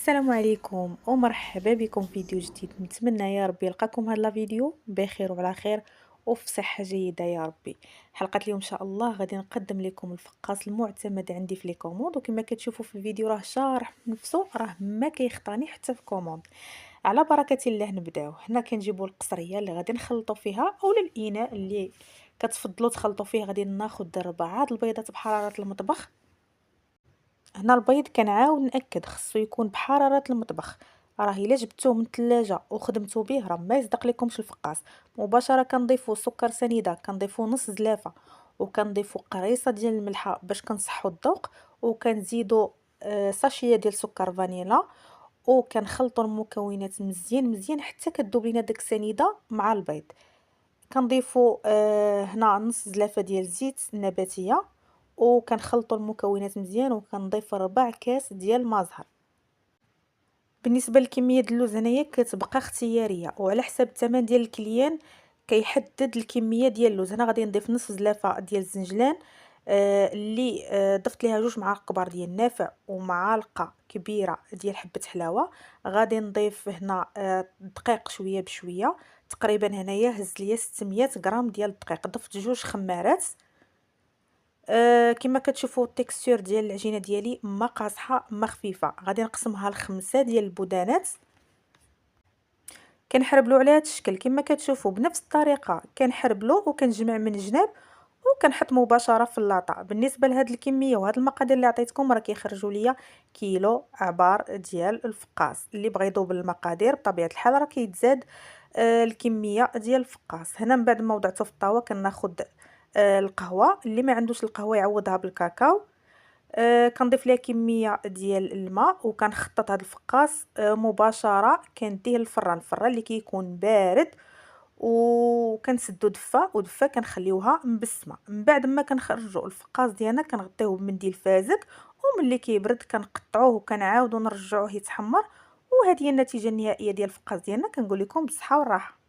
السلام عليكم ومرحبا بكم في فيديو جديد. نتمنى يا ربي يلقاكم هذا الفيديو بخير وعلى خير وفي صحة جيدة يا ربي. حلقة اليوم ان شاء الله غادي نقدم لكم الفقاص المعتمد عندي في لي كوموند، وكما كتشوفوا في الفيديو راه شارح نفسه، راه ما كيخطاني حتى في كوموند. على بركة الله نبداو. هنا كنجيبوا القصرية اللي غادي نخلطوا فيها، اولا الاناء اللي كتفضلوا تخلطوا فيه. غادي ناخذ 4 البيضات بحرارة المطبخ. هنا البيض كنعاود نأكد خصو يكون بحرارة المطبخ، راه الا جبتوه من الثلاجة وخدمتو به راه ما يصدق لكمش الفقاس. مباشرة كنضيفو سكر سنيدة، كنضيفو نص زلافة، وكنضيفو قريصة ديال الملحة باش كنصحو الذوق، وكنزيدو ساشية ديال سكر فانيلا، وكنخلطوا المكونات مزيان مزيان حتى كذوب لينا داك السنيدة مع البيض. كنضيفوا هنا نص زلافه ديال الزيت النباتيه، وكنخلطوا المكونات مزيان، وكنضيف 4 كاس ديال ما زهر. بالنسبه لكميه اللوز هنايا كتبقى اختياريه وعلى حسب الثمن ديال الكليان كيحدد الكميه ديال اللوز. هنا غادي نضيف نص زلافه ديال الزنجلان، اللي ضفت ليها 2 معالق كبار ديال النافع ومعالقه كبيره ديال حبه حلاوه. غادي نضيف هنا دقيق شويه بشويه، تقريبا هنايا هز ليا 600 غرام ديال الدقيق. ضفت 2 خمارات. كما كتشوفوا التكستور ديال العجينه ديالي ما قاصحه ما خفيفه. غادي نقسمها لخمسة ديال البودانات. كنحربلو على هذا الشكل كما كتشوفوا بنفس الطريقه، كنحربلو وكنجمع من الجناب وكنحط مباشره في اللاطه. بالنسبه لهاد الكميه وهاد المقادير اللي عطيتكم راه كيخرجوا ليا كيلو عبار ديال الفقاص. اللي بغى يذوب المقادير بطبيعه الحال راه كيتزاد الكميه ديال الفقاص. هنا من بعد ما وضعته في الطاوه كناخذ القهوه. اللي ما عندوش القهوه يعوضها بالكاكاو. كنضيف ليها كميه ديال الماء وكنخطط هذا الفقاص مباشره. كنديه للفران اللي كيكون بارد، وكنسدو دفه كنخليوها مبسمه. من بعد ما كنخرجوا الفقاص ديالنا كنغطيوه بمنديل فازك، وملي كيبرد كنقطعوه وكنعاودو نرجعوه يتحمر. وهذه هي النتيجه النهائيه ديال الفقاص ديالنا. كنقول لكم بالصحه والراحه.